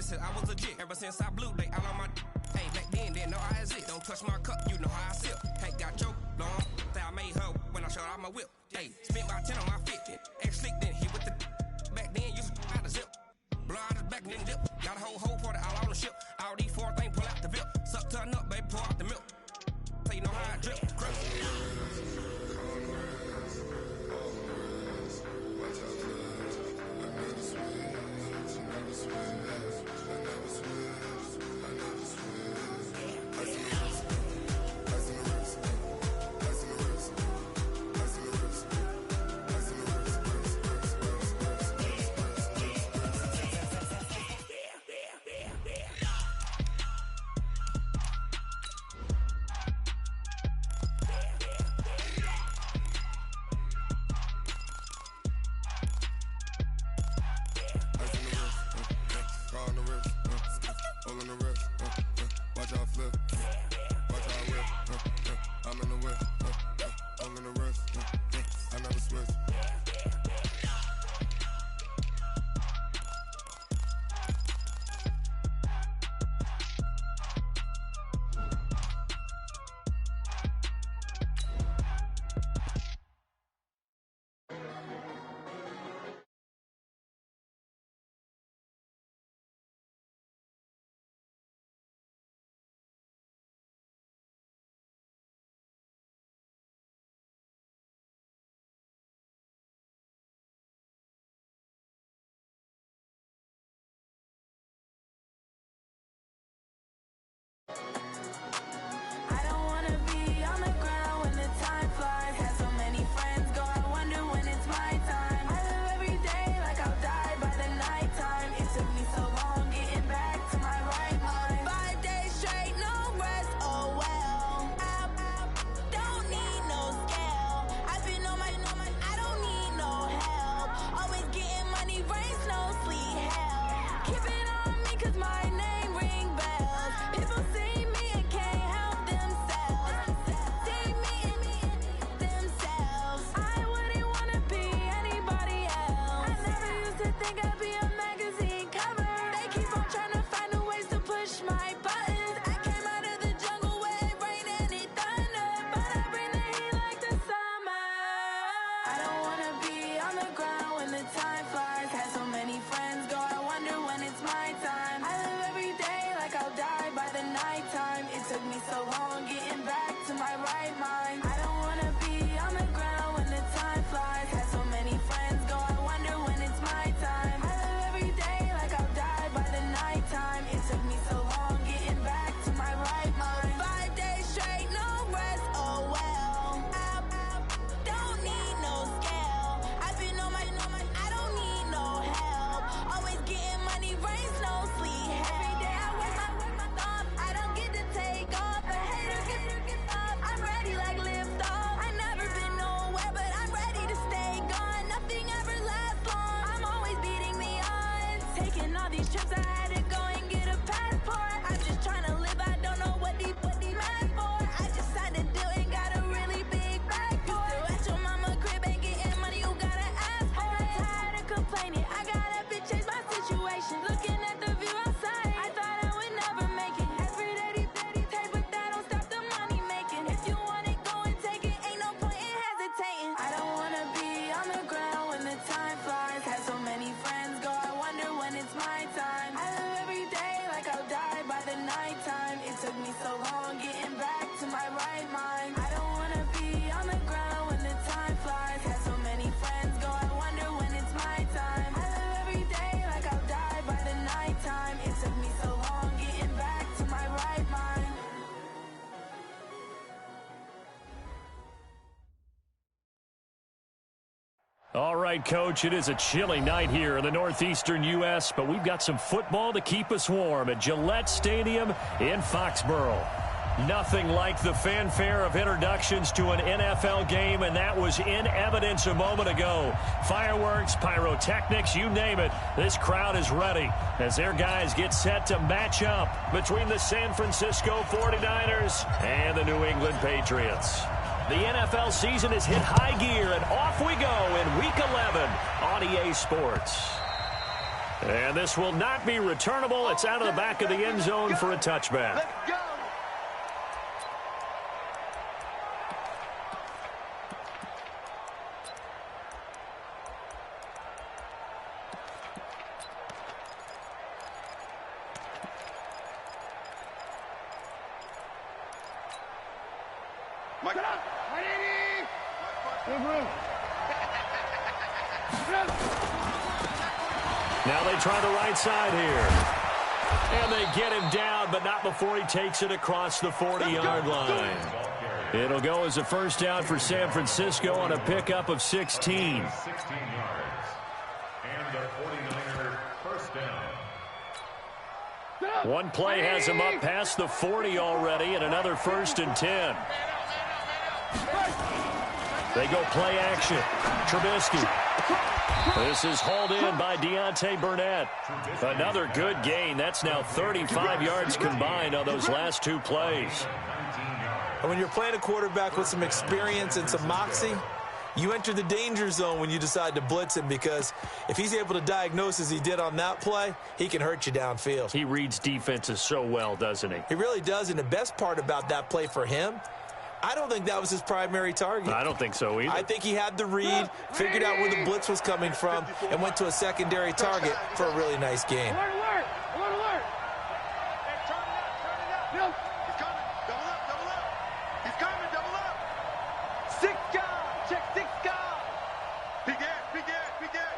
since I was a jit. Ever since I blew, they all on my. Hey, back then, didn't know I exist. Don't touch my cup, you know how I sip. Hey, got choke, long. Say I made her when I showed out my whip. Hey, spent about 10 on my fit. Ex-slick, then hit with the. Back then, you out the zip. Blow out his back, then dip. Got a whole party all on the ship. All these 4 things, pull out the VIP. Suck, turn up, baby, pour out the milk. So you know how I drip. All right, Coach, it is a chilly night here in the northeastern U.S., but we've got some football to keep us warm at Gillette Stadium in Foxborough. Nothing like the fanfare of introductions to an NFL game, and that was in evidence a moment ago. Fireworks, pyrotechnics, you name it. This crowd is ready as their guys get set to match up between the San Francisco 49ers and the New England Patriots. The NFL season has hit high gear, and off we go in Week 11 on EA Sports. And this will not be returnable. It's out of the back of the end zone for a touchback. Let's go. Mike. Now they try the right side here. And they get him down, but not before he takes it across the 40-yard line. It'll go as a first down for San Francisco on a pickup of 16. 16 yards. And the 49ers first down. One play has him up past the 40 already, and another 1st and 10. They go play action. Trubisky. This is hauled in by Deontay Burnett. Another good gain. That's now 35 yards combined on those last 2 plays. And when you're playing a quarterback with some experience and some moxie, you enter the danger zone when you decide to blitz him, because if he's able to diagnose as he did on that play, he can hurt you downfield. He reads defenses so well, doesn't he? He really does, and the best part about that play for him, I don't think that was his primary target. I don't think so either. I think he had the read, figured out where the blitz was coming from, and went to a secondary target for a really nice game. Alert, alert! Alert, alert! Hey, turn it up, turn it up. No. He's coming. Double up, double up. He's coming, double up. 6 guard. Check 6 guard. Big Ed, big Ed, big Ed.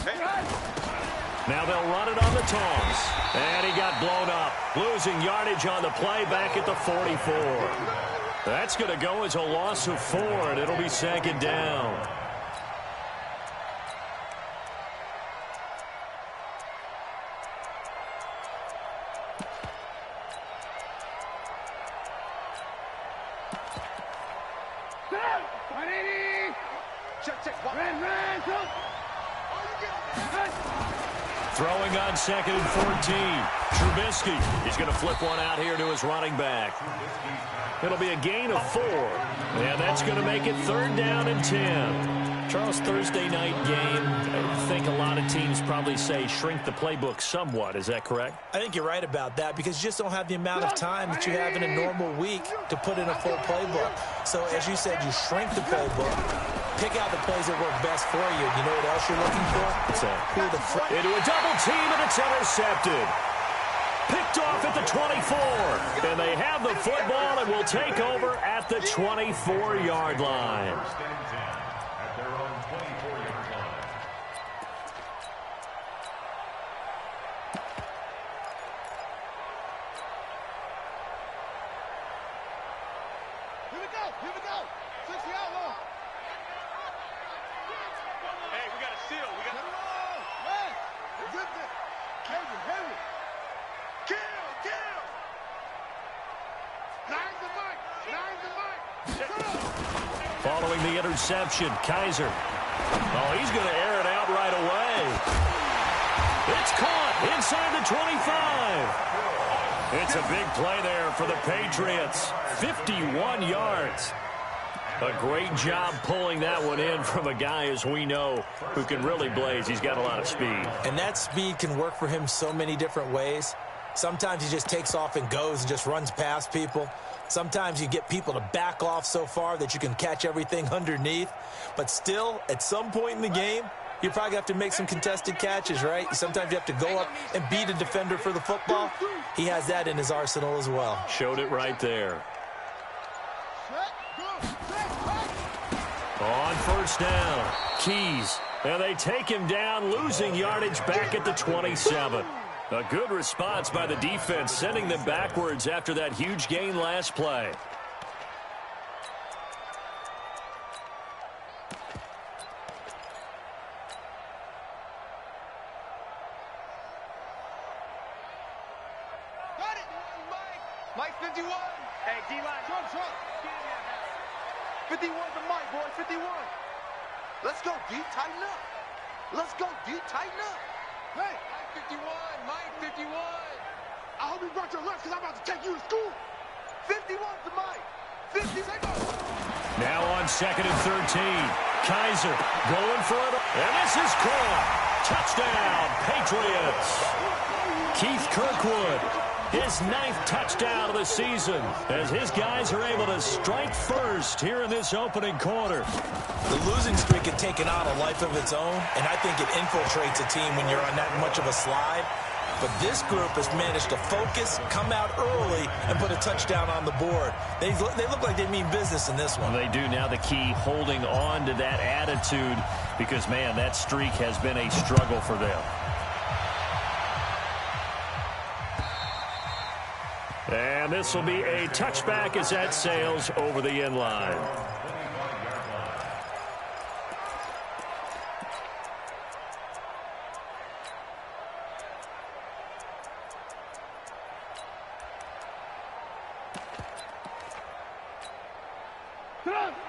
Hey. Now they'll run it on the toss. And he got blown up. Losing yardage on the play back at the 44. That's going to go as a loss of 4, and it'll be 2nd down. Check, check. Throwing on 2nd and 14. Trubisky. He's going to flip one out here to his running back. It'll be a gain of 4. And that's going to make it 3rd down and 10. Charles, Thursday night game, I think a lot of teams probably say shrink the playbook somewhat. Is that correct? I think you're right about that, because you just don't have the amount of time that you have in a normal week to put in a full playbook. So, as you said, you shrink the playbook, pick out the plays that work best for you. You know what else you're looking for? Into a double team, and it's intercepted. Picked off at the 24. And they have the football and will take over at the 24-yard line. At their own 24-yard line. Here we go, here we go. 60 outlaw. Hey, we got a seal. We got a zip it. Heavy, heavy. Kill, kill. Nine the mic. Nine the mic. Following the interception, Kaiser. Oh, he's going to air it out right away. It's caught inside the 25. It's a big play there for the Patriots. 51 yards. A great job pulling that one in from a guy, as we know, who can really blaze. He's got a lot of speed. And that speed can work for him so many different ways. Sometimes he just takes off and goes and just runs past people. Sometimes you get people to back off so far that you can catch everything underneath. But still, at some point in the game, you probably have to make some contested catches, right? Sometimes you have to go up and beat a defender for the football. He has that in his arsenal as well. Showed it right there. On 1st down, Keys. And they take him down, losing yardage back at the 27. A good response by the defense, sending them backwards after that huge gain last play. Got it. Mike 51. Hey, D-line. Trump, Trump. 51 to Mike, boy. 51. Let's go, D. Tighten up. Let's go, D. Tighten up. Hey. Mike 51. Mike 51. I hope you brought your lunch, because I'm about to take you to school. 51 to Mike. 50 seconds. Now on 2nd and 13. Kaiser going for it. And this is caught. Touchdown, Patriots. Keith Kirkwood, his 9th touchdown of the season, as his guys are able to strike first here in this opening quarter. The losing streak had taken on a life of its own, and I think it infiltrates a team when you're on that much of a slide. But this group has managed to focus, come out early, and put a touchdown on the board. They look like they mean business in this one. They do. Now the key, holding on to that attitude, because, man, that streak has been a struggle for them. And this will be a touchback as that sails over the end line.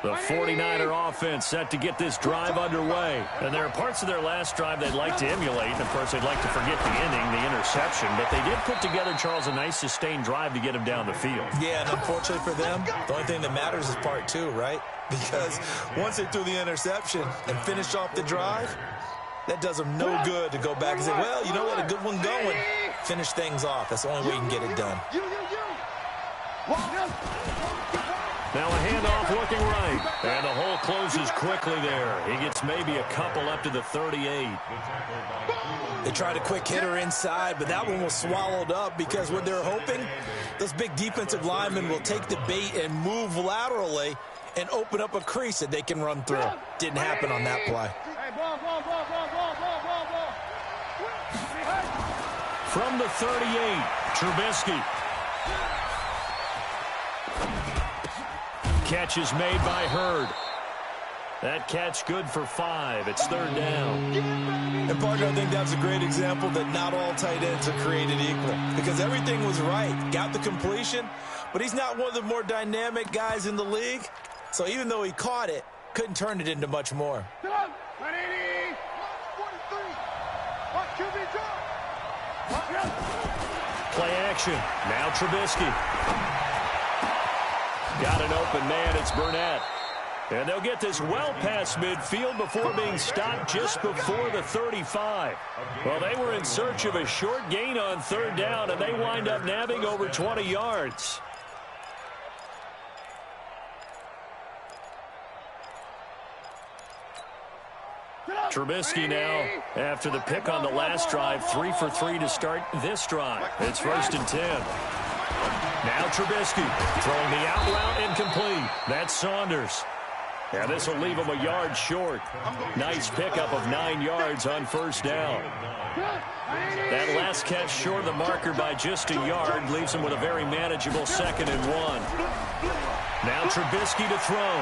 The 49er offense set to get this drive underway. And there are parts of their last drive they'd like to emulate. And, of course, they'd like to forget the ending, the interception. But they did put together, Charles, a nice sustained drive to get him down the field. Yeah, and unfortunately for them, the only thing that matters is part 2, right? Because once they threw the interception and finished off the drive, that does them no good to go back and say, well, you know what, a good one going. Finish things off. That's the only way you can get it done. Now a handoff looking right. And the hole closes quickly there. He gets maybe a couple up to the 38. They tried a quick hitter inside, but that one was swallowed up because what they're hoping, those big defensive linemen will take the bait and move laterally and open up a crease that they can run through. Didn't happen on that play. From the 38, Trubisky. Catch is made by Hurd. That catch good for 5. It's 3rd down. And, partner, I think that's a great example that not all tight ends are created equal. Because everything was right. Got the completion, but he's not one of the more dynamic guys in the league. So even though he caught it, couldn't turn it into much more. Play action. Now Trubisky. Got an open man. It's Burnett. And they'll get this well past midfield before being stopped just before the 35. Well, they were in search of a short gain on 3rd down, and they wind up nabbing over 20 yards. Trubisky now, after the pick on the last drive, 3 for 3 to start this drive. It's 1st and 10. Now Trubisky throwing the out route incomplete. That's Saunders. And this will leave him a yard short. Nice pickup of 9 yards on 1st down. That last catch short of the marker by just a yard leaves him with a very manageable 2nd and 1. Now Trubisky to throw.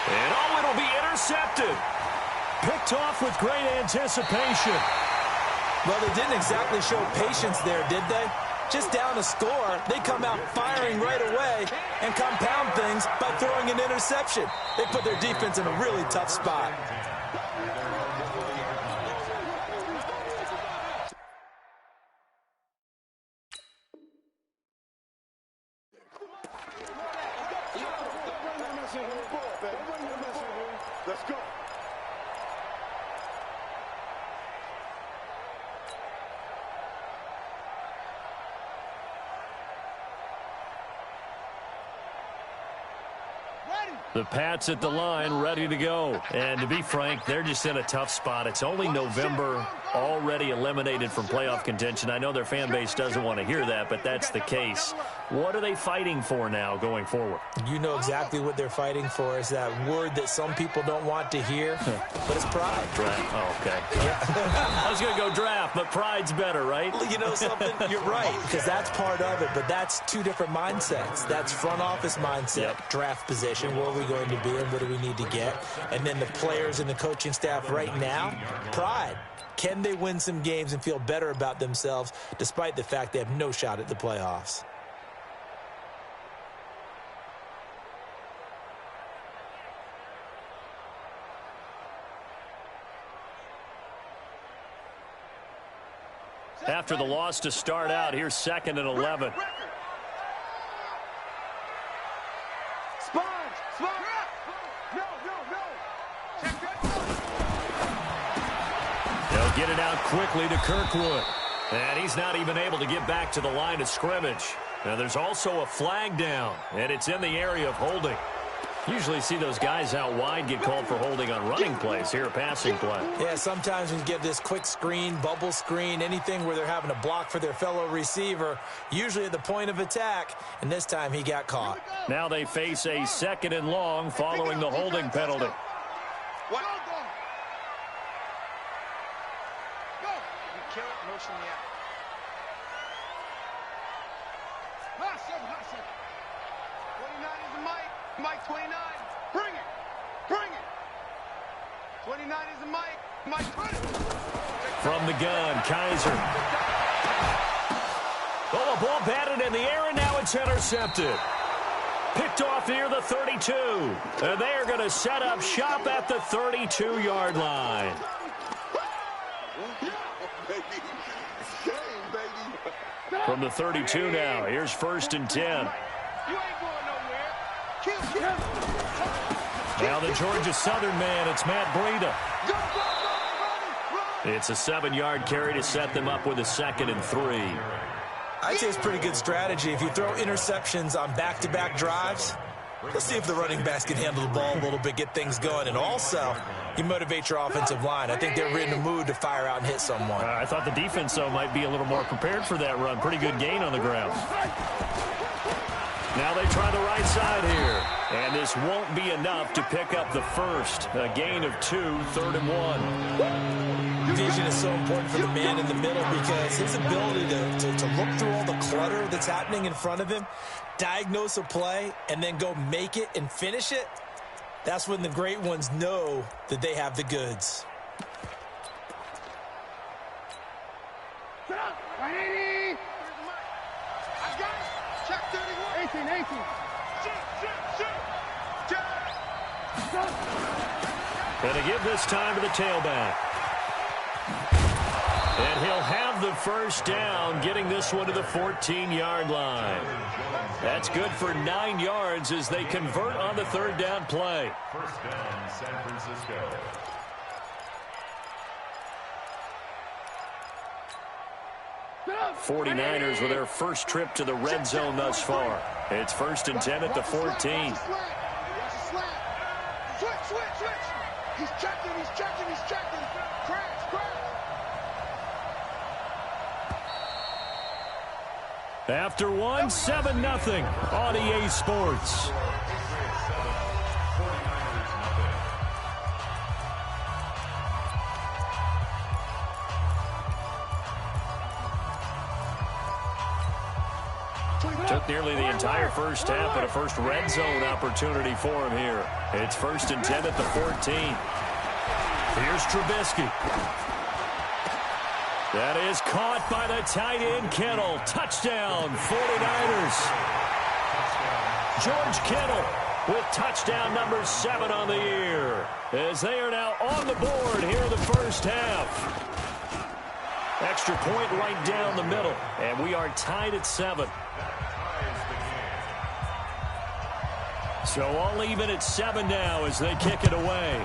And oh, it'll be intercepted. Picked off with great anticipation. Well, they didn't exactly show patience there, did they? Just down a score, they come out firing right away and compound things by throwing an interception. They put their defense in a really tough spot. Let's go. The Pats at the line, ready to go. And to be frank, they're just in a tough spot. It's only November, already eliminated from playoff contention. I know their fan base doesn't want to hear that, but that's the case. What are they fighting for now going forward? You know exactly what they're fighting for. Is that word that some people don't want to hear, but it's pride. Draft. Oh, okay. Yeah. I was going to go draft, but pride's better, right? You know something? You're right, because that's part of it, but that's 2 different mindsets. That's front office mindset, draft position, where are we going to be and what do we need to get? And then the players and the coaching staff right now, pride. Can they win some games and feel better about themselves despite the fact they have no shot at the playoffs? After the loss to start out, here's 2nd and 11. get it out quickly to Kirkwood. And he's not even able to get back to the line of scrimmage. Now there's also a flag down, and it's in the area of holding. Usually see those guys out wide get called for holding on running plays. Here, a passing play. Yeah, sometimes when you get this quick screen, bubble screen, anything where they're having to block for their fellow receiver, usually at the point of attack, and this time he got caught. Now they face a 2nd and long following the holding penalty. What? Go. You kill it, motion the out. Hot second, hot second. 29 is the Mike. Mike 29. Bring it. Bring it. 29 is the Mike. Mike 20. From the gun, Kaiser. Oh, a ball batted in the air, and now it's intercepted. Picked off near the 32. And they are going to set up shop at the 32-yard line. From the 32 now, here's 1st and 10. You ain't going nowhere. Kill. Now the Georgia Southern man, it's Matt Breida. Go. It's a 7-yard carry to set them up with a 2nd and 3. I'd say it's pretty good strategy. If you throw interceptions on back-to-back drives, let's see if the running backs can handle the ball a little bit, get things going. And also, you motivate your offensive line. I think they're in the mood to fire out and hit someone. I thought the defense, though, might be a little more prepared for that run. Pretty good gain on the ground. Now they try the right side here. And this won't be enough to pick up the first. A gain of 2, 3rd and 1. Vision is so important for the man in the middle because his ability to look through all the clutter that's happening in front of him, diagnose a play, and then go make it and finish it, that's when the great ones know that they have the goods. 180. I got it. Check 31. 18. And to give this time to the tailback. And he'll have the first down, getting this one to the 14-yard line. That's good for 9 yards as they convert on the 3rd down play. 1st down, San Francisco. The 49ers with their first trip to the red zone thus far. It's 1st and 10 at the 14. Switch. He's checking. Crash. After one, 7-0 on EA Sports. Took nearly the entire first half, but a first red zone opportunity for him here. It's 1st and 10 at the 14. Here's Trubisky. That is caught by the tight end, Kittle. Touchdown, 49ers. George Kittle with touchdown number 7 on the year, as they are now on the board here in the first half. Extra point right down the middle, and we are tied at 7. So all even at 7 now as they kick it away.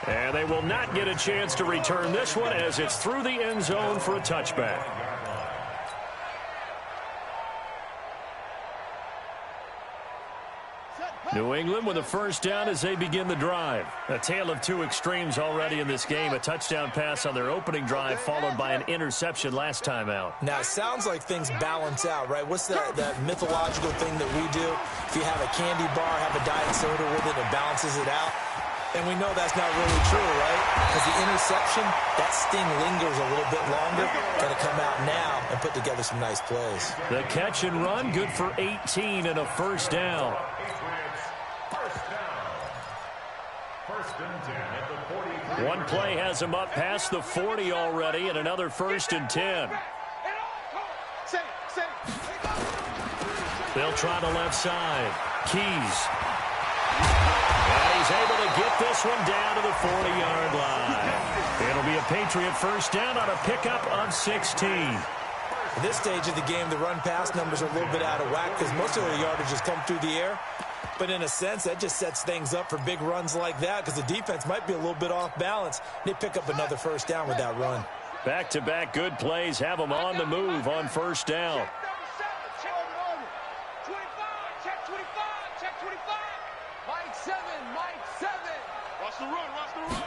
And they will not get a chance to return this one as it's through the end zone for a touchback. New England with a first down as they begin the drive. A tale of 2 extremes already in this game. A touchdown pass on their opening drive followed by an interception last time out. Now, it sounds like things balance out, right? What's that mythological thing that we do? If you have a candy bar, have a diet soda with it, it balances it out. And we know that's not really true, right? Because the interception, that sting lingers a little bit longer. Got to come out now and put together some nice plays. The catch and run, good for 18 and a first down. One play has him up past the 40 already, and another 1st and 10. They'll try the left side. Keys. And he's able to get this one down to the 40-yard line. It'll be a Patriot first down on a pickup of 16. At this stage of the game, the run-pass numbers are a little bit out of whack because most of the yardage has come through the air. But in a sense, that just sets things up for big runs like that because the defense might be a little bit off balance. They pick up another first down with that run. Back-to-back good plays have them on the move on first down. Check 25, check 25. Mike 7, Mike 7. Watch the run, watch the run.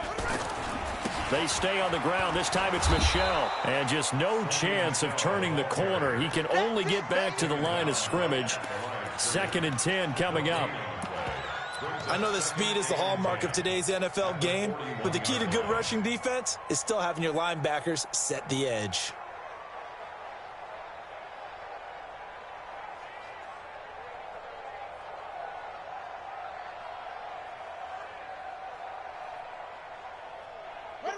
They stay on the ground. This time it's Michel. And just no chance of turning the corner. He can only get back to the line of scrimmage. 2nd and 10 coming up. I know that speed is the hallmark of today's NFL game, but the key to good rushing defense is still having your linebackers set the edge.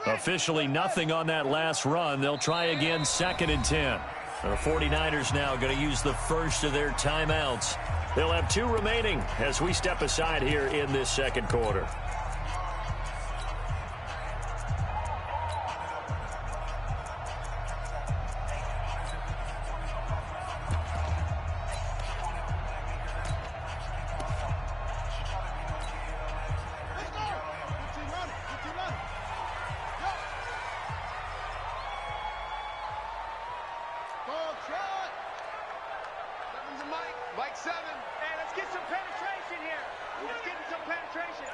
Officially nothing on that last run. They'll try again 2nd and 10. The 49ers now going to use the first of their timeouts. They'll have 2 remaining as we step aside here in this second quarter. Mike 7. Hey, let's get some penetration here. Let's get some penetration.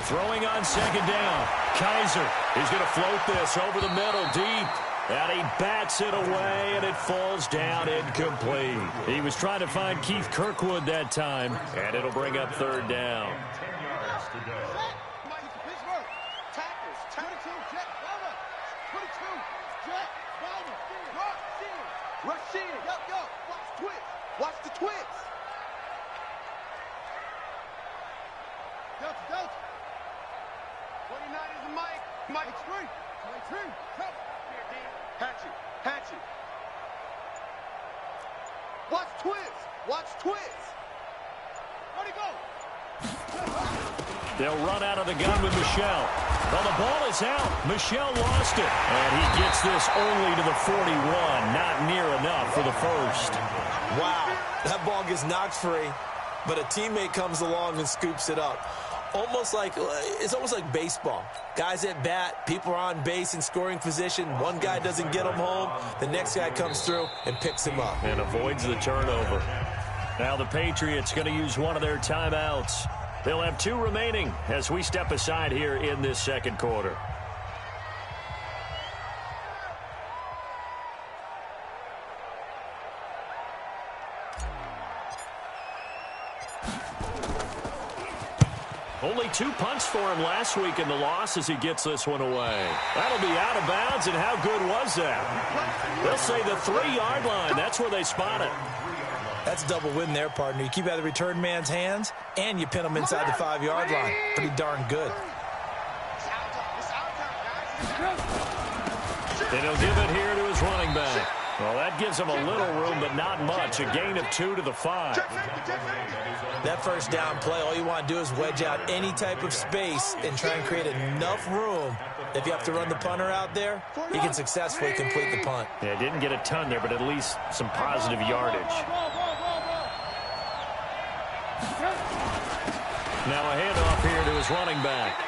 Throwing on 2nd down. Kaiser is going to float this over the middle deep. And he bats it away, and it falls down incomplete. He was trying to find Keith Kirkwood that time, and it'll bring up 3rd down. 10 yards to go. Rush in. Yo. Watch the twist. Watch the twist. Delta. 29 is the Mike. Mike 3. Come. Hatchet. Watch twist. Where'd he go? They'll run out of the gun with Michel. Well, the ball is out. Michel lost it. And he gets this only to the 41. Not near enough for the first. Wow, that ball gets knocked free, but a teammate comes along and scoops it up. It's almost like baseball. Guys at bat, people are on base in scoring position. One guy doesn't get him home. The next guy comes through and picks him up. And avoids the turnover. Now the Patriots going to use one of their timeouts. They'll have 2 remaining as we step aside here in this second quarter. Only 2 punts for him last week in the loss as he gets this one away. That'll be out of bounds, and how good was that? They'll say the 3-yard line. That's where they spot it. That's a double win there, partner. You keep out of the return man's hands, and you pin him inside the 5-yard line. Pretty darn good. And he'll give it here to his running back. Well, that gives him a little room, but not much. A gain of 2 to the 5. That first down play, all you want to do is wedge out any type of space and try and create enough room. If you have to run the punter out there, he can successfully complete the punt. Yeah, didn't get a ton there, but at least some positive yardage. Now a handoff here to his running back.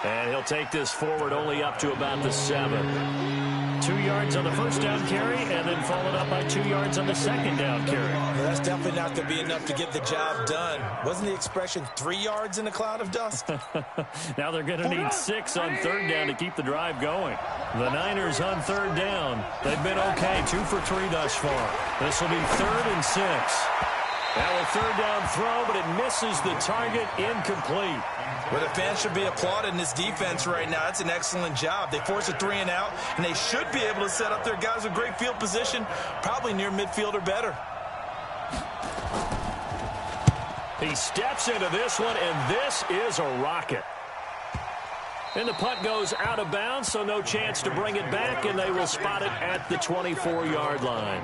And he'll take this forward only up to about the 7. 2 yards on the first down carry, and then followed up by 2 yards on the second down carry. Well, that's definitely not going to be enough to get the job done. Wasn't the expression 3 yards in a cloud of dust? Now they're going to need 6 on 3rd down to keep the drive going. The Niners on 3rd down. They've been okay, 2 for 3 thus far. This will be 3rd and 6. Now a 3rd down throw, but it misses the target, incomplete. Well, the fans should be applauding this defense right now. It's an excellent job. They force a 3 and out, and they should be able to set up their guys with great field position, probably near midfield or better. He steps into this one, and this is a rocket. And the punt goes out of bounds, so no chance to bring it back, and they will spot it at the 24-yard line.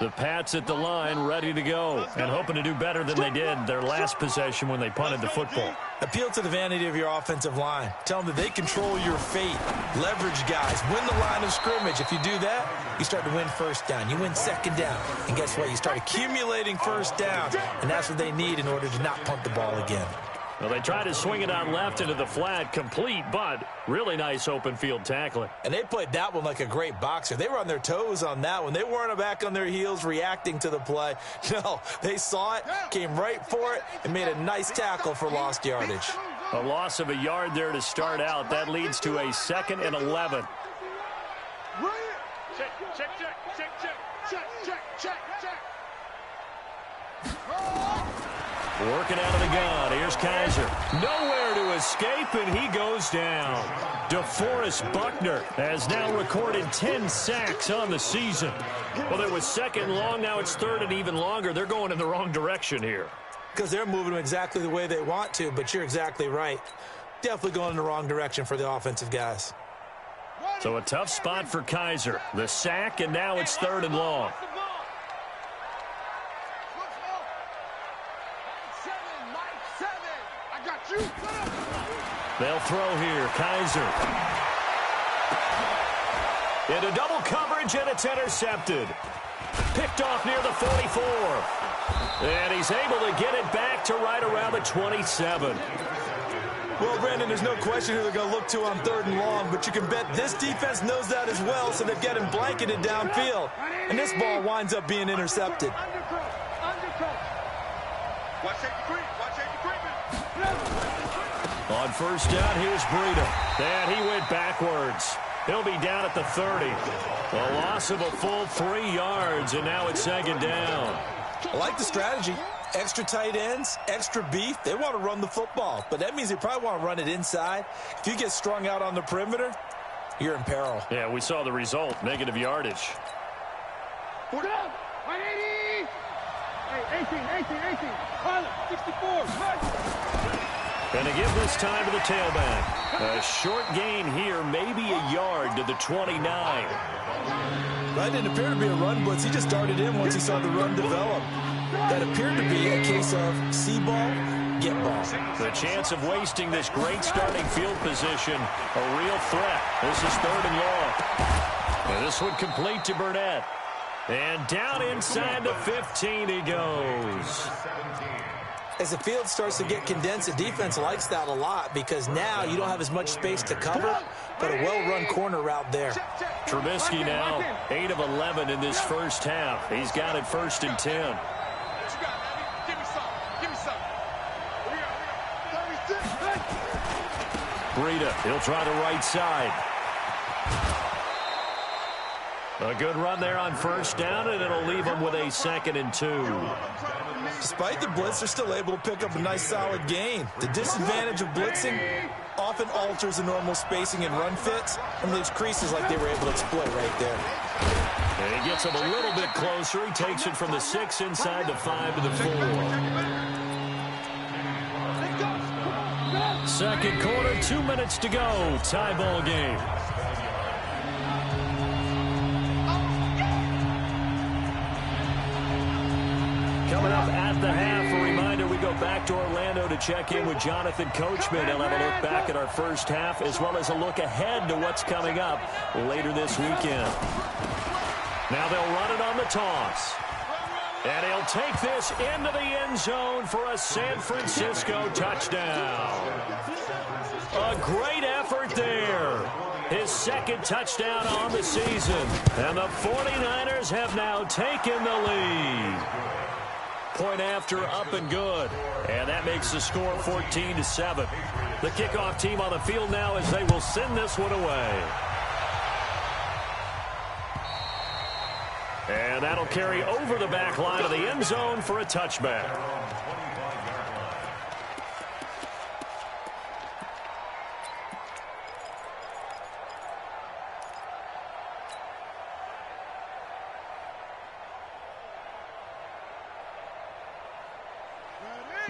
The Pats at the line, ready to go, and hoping to do better than they did their last possession when they punted the football. Appeal to the vanity of your offensive line. Tell them that they control your fate. Leverage guys. Win the line of scrimmage. If you do that, you start to win first down. You win second down. And guess what? You start accumulating first down. And that's what they need in order to not punt the ball again. Well, they tried to swing it on left into the flat, complete, but really nice open field tackling. And they played that one like a great boxer. They were on their toes on that one. They weren't back on their heels reacting to the play. No, they saw it, came right for it, and made a nice tackle for lost yardage. A loss of a yard there to start out. That leads to a 2nd and 11. Check, check, check, check, check, check, check, check, check. Working out of the gun. Here's Kaiser. Nowhere to escape, and he goes down. DeForest Buckner has now recorded 10 sacks on the season. Well, it was 2nd and long. Now it's 3rd and even longer. They're going in the wrong direction here. Because they're moving them exactly the way they want to, but you're exactly right. Definitely going in the wrong direction for the offensive guys. So a tough spot for Kaiser. The sack, and now it's 3rd and long. They'll throw here. Kaiser. Into double coverage, and it's intercepted. Picked off near the 44. And he's able to get it back to right around the 27. Well, Brandon, there's no question who they're going to look to on 3rd and long, but you can bet this defense knows that as well, so they've got him blanketed downfield. And this ball winds up being intercepted. Watch safety creep. Watch safety creeping. On 1st down, here's Breida. And he went backwards. He'll be down at the 30. A loss of a full 3 yards, and now it's 2nd down. I like the strategy. Extra tight ends, extra beef. They want to run the football, but that means they probably want to run it inside. If you get strung out on the perimeter, you're in peril. Yeah, we saw the result, negative yardage. Put up. 180. Hey, 18. 64. And to give this time to the tailback. A short gain here, maybe a yard to the 29. That didn't appear to be a run blitz. He just darted in once he saw the run develop. That appeared to be a case of see ball, get ball. The chance of wasting this great starting field position, a real threat. This is 3rd and long. And this one complete to Burnett. And down inside the 15 he goes. As the field starts to get condensed, the defense likes that a lot because now you don't have as much space to cover, but a well-run corner route there. Trubisky now 8 of 11 in this first half. He's got it 1st and 10. Breida, he'll try the right side. A good run there on 1st down, and it'll leave him with a 2nd and 2. Despite the blitz, they're still able to pick up a nice solid gain. The disadvantage of blitzing often alters the normal spacing and run fits and leaves creases like they were able to exploit right there. And he gets him a little bit closer. He takes it from the 6 inside the 5 to the 4. 2nd quarter, 2 minutes to go. Tie ball game. Coming up at the half, a reminder, we go back to Orlando to check in with Jonathan Coachman. He'll have a look back at our first half as well as a look ahead to what's coming up later this weekend. Now they'll run it on the toss. And he'll take this into the end zone for a San Francisco touchdown. A great effort there. His 2nd touchdown on the season. And the 49ers have now taken the lead. Point after, up and good. And that makes the score 14-7. The kickoff team on the field now as they will send this one away. And that'll carry over the back line of the end zone for a touchback.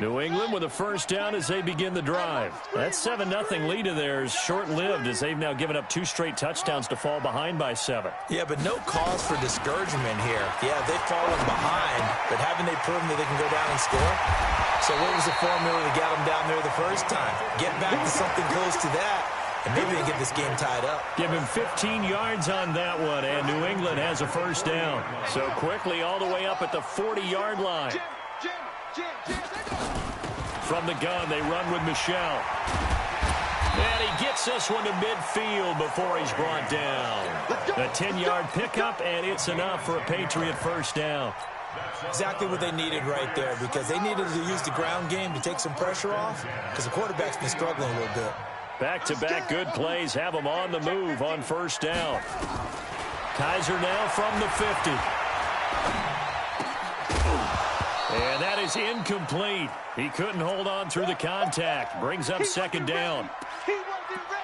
New England with a first down as they begin the drive. That 7-0 lead of theirs short-lived as they've now given up 2 straight touchdowns to fall behind by 7. Yeah, but no cause for discouragement here. Yeah, they've fallen behind, but haven't they proven that they can go down and score? So what was the formula to get them down there the first time? Get back to something close to that, and maybe they get this game tied up. Give him 15 yards on that one, and New England has a first down. So quickly all the way up at the 40-yard line. From the gun, they run with Michel. And he gets this one to midfield before he's brought down. A 10-yard pickup, and it's enough for a Patriot first down. Exactly what they needed right there, because they needed to use the ground game to take some pressure off, because the quarterback's been struggling a little bit. Back-to-back good plays have them on the move on first down. Kaiser now from the 50. And that is incomplete. He couldn't hold on through the contact. Brings up second down. He wasn't ready.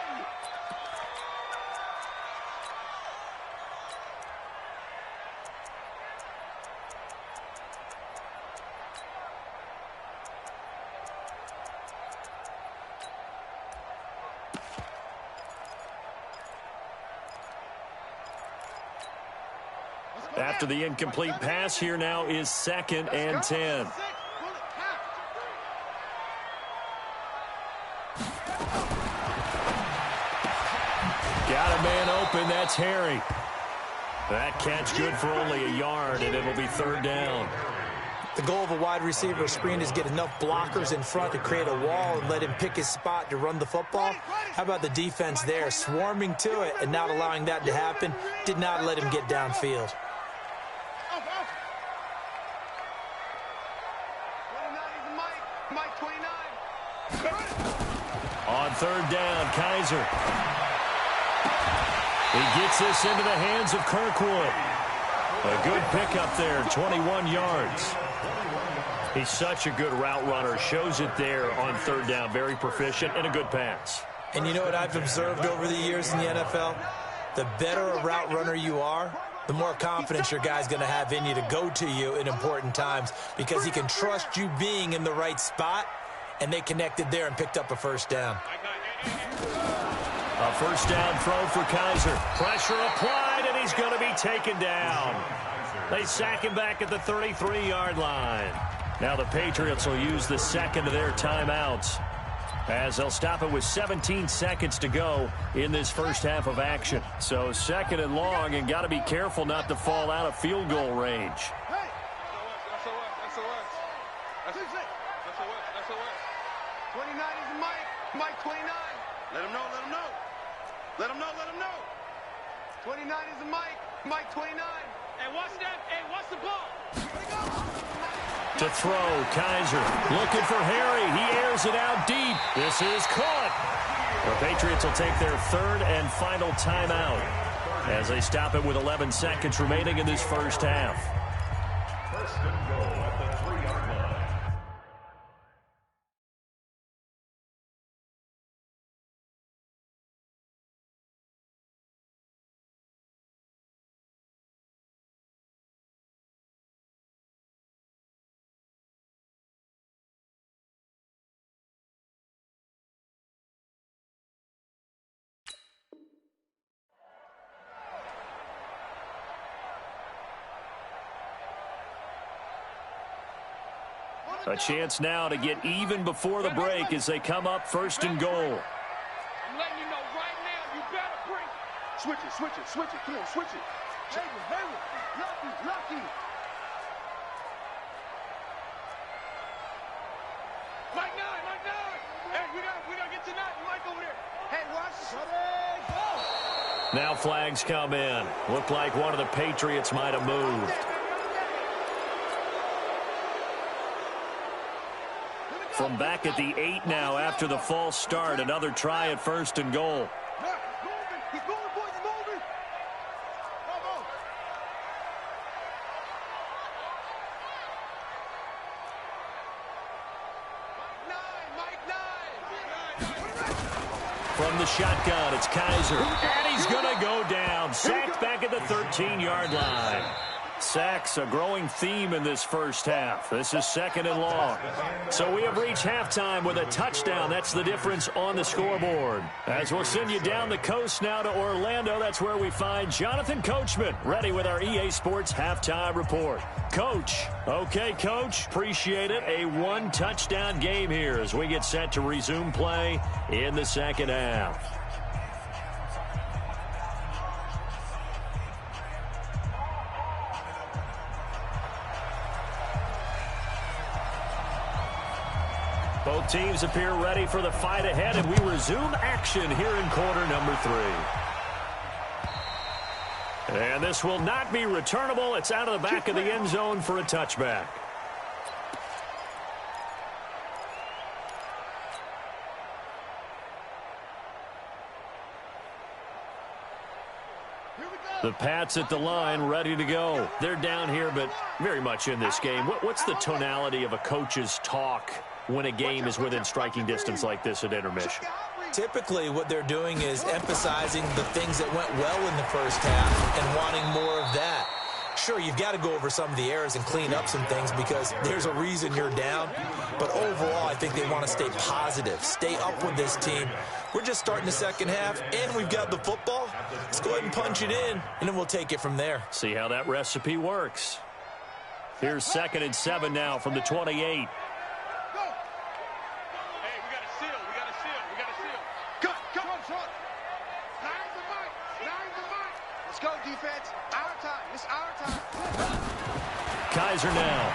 After the incomplete pass, here now is 2nd and 10. Got a man open. That's Harry. That catch good for only a yard, and it'll be 3rd down. The goal of a wide receiver screen is get enough blockers in front to create a wall and let him pick his spot to run the football. How about the defense there, swarming to it and not allowing that to happen? Did not let him get downfield. On 3rd down, Kaiser. He gets this into the hands of Kirkwood. A good pickup there, 21 yards. He's such a good route runner. Shows it there on 3rd down. Very proficient and a good pass. And you know what I've observed over the years in the NFL? The better a route runner you are, the more confidence your guy's going to have in you to go to you in important times, because he can trust you being in the right spot, and they connected there and picked up a first down. A first down throw for Kaiser. Pressure applied, and he's going to be taken down. They sack him back at the 33-yard line. Now the Patriots will use the second of their timeouts, as they'll stop it with 17 seconds to go in this first half of action. So 2nd and long, and got to be careful not to fall out of field goal range. Hey! That's a work. 29 is the Mike 29. Let him know. Let him know. 29 is the Mike 29. Hey, watch that. Hey, watch the ball. To throw, Kaiser looking for Harry. He airs it out deep. This is caught. The Patriots will take their 3rd and final timeout as they stop it with 11 seconds remaining in this first half. 1st and goal at the 3-yard line. A chance now to get even before the break as they come up 1st and goal. I'm letting you know right now, you better bring it. Switch it. Come on, switch it. Hayward. Lucky. Mike 9. Hey, we gotta get to Mike over there. Hey, watch. Now flags come in. Looked like one of the Patriots might have moved. From back at the 8 now after the false start, another try at 1st and goal. He's moving, boys, he's moving. Go. Mike 9. From the shotgun, it's Kaiser. And he's going to go down. Sacked back at the 13-yard line. Sacks, a growing theme in this first half. This is 2nd and long. So we have reached halftime with a touchdown. That's the difference on the scoreboard. As we'll send you down the coast now to Orlando, that's where we find Jonathan Coachman, ready with our EA Sports halftime report. Coach. Okay, Coach. Appreciate it. A one-touchdown game here as we get set to resume play in the second half. Both teams appear ready for the fight ahead, and we resume action here in quarter number 3. And this will not be returnable. It's out of the back of the end zone for a touchback. The Pats at the line, ready to go. They're down here, but very much in this game. What's the tonality of a coach's talk when a game is within striking distance like this at intermission? Typically, what they're doing is emphasizing the things that went well in the first half and wanting more of that. Sure, you've got to go over some of the errors and clean up some things because there's a reason you're down. But overall, I think they want to stay positive, stay up with this team. We're just starting the second half, and we've got the football. Let's go ahead and punch it in, and then we'll take it from there. See how that recipe works. Here's 2nd and 7 now from the 28. Let's go, defense. Our time. It's our time. Kaiser now.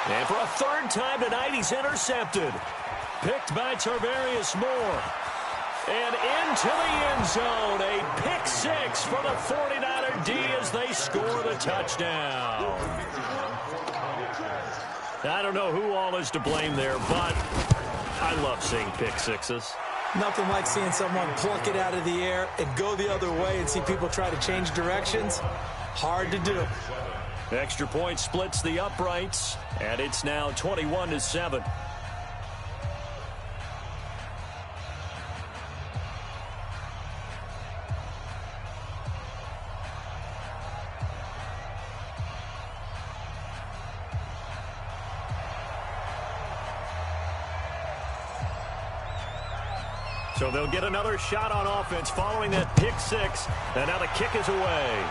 And for a 3rd time tonight, he's intercepted. Picked by Tarvarius Moore. And into the end zone. A pick 6 for the 49er D as they score the touchdown. I don't know who all is to blame there, but I love seeing pick 6s. Nothing like seeing someone pluck it out of the air and go the other way and see people try to change directions. Hard to do. Extra point splits the uprights, and it's now 21-7. So they'll get another shot on offense following that pick 6. And now the kick is away.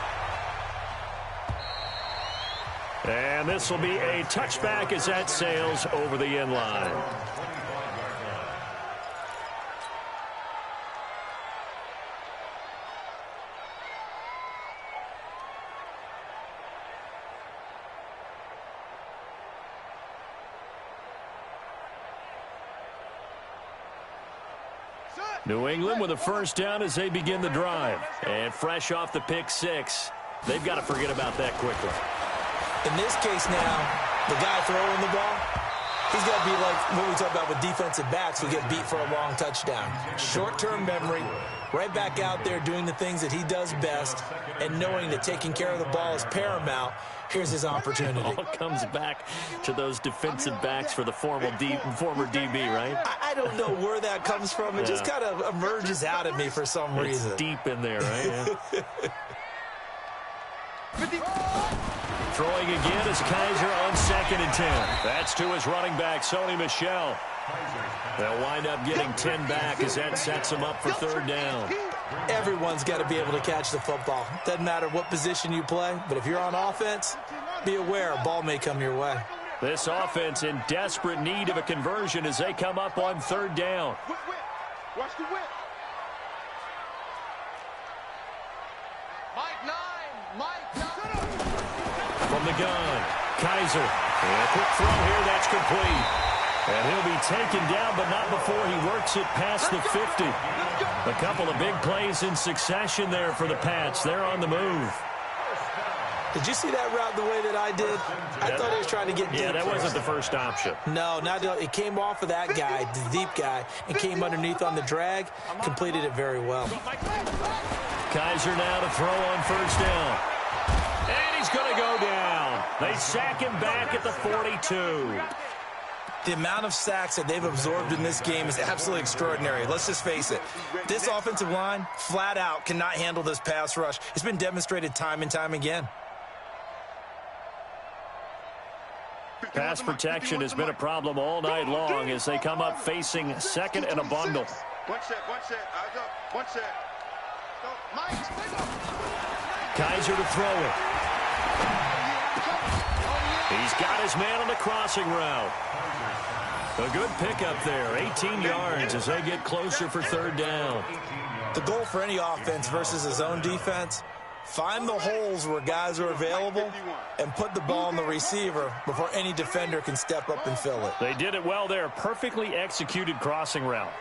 And this will be a touchback as that sails over the end line. New England with a 1st down as they begin the drive. And fresh off the pick 6, they've got to forget about that quickly. In this case now, the guy throwing the ball, he's got to be like what we talk about with defensive backs who get beat for a long touchdown. Short-term memory, right back out there doing the things that he does best, and knowing that taking care of the ball is paramount. Here's his opportunity. It all comes back to those defensive backs for the former DB, right? I don't know where that comes from. It just kind of emerges out of me for some reason. It's deep in there, right? Throwing again is Kaiser on 2nd and 10. That's to his running back, Sony Michel. They'll wind up getting 10 back as that sets them up for 3rd down. Everyone's got to be able to catch the football. Doesn't matter what position you play, but if you're on offense, be aware a ball may come your way. This offense in desperate need of a conversion as they come up on 3rd down. Watch the whip. Mike 9. From the gun, Kaiser. And a quick throw here, that's complete. And he'll be taken down, but not before he works it past the 50. A couple of big plays in succession there for the Pats. They're on the move. Did you see that route the way that I did? I thought he was trying to get deep. Yeah, that wasn't the first option. No, it came off of that guy, the deep guy, and came underneath on the drag. Completed it very well. Kaiser now to throw on 1st down. And he's going to go down. They sack him back at the 42. The amount of sacks that they've absorbed in this game is absolutely extraordinary. Let's just face it. This offensive line, flat out, cannot handle this pass rush. It's been demonstrated time and time again. Pass protection has been a problem all night long as they come up facing second and a bundle. One set. Eyes up. One set. Kaiser to throw it. He's got his man on the crossing route. A good pickup there. 18 yards as they get closer for third down. The goal for any offense versus a zone defense, find the holes where guys are available and put the ball on the receiver before any defender can step up and fill it. They did it well there. Perfectly executed crossing route.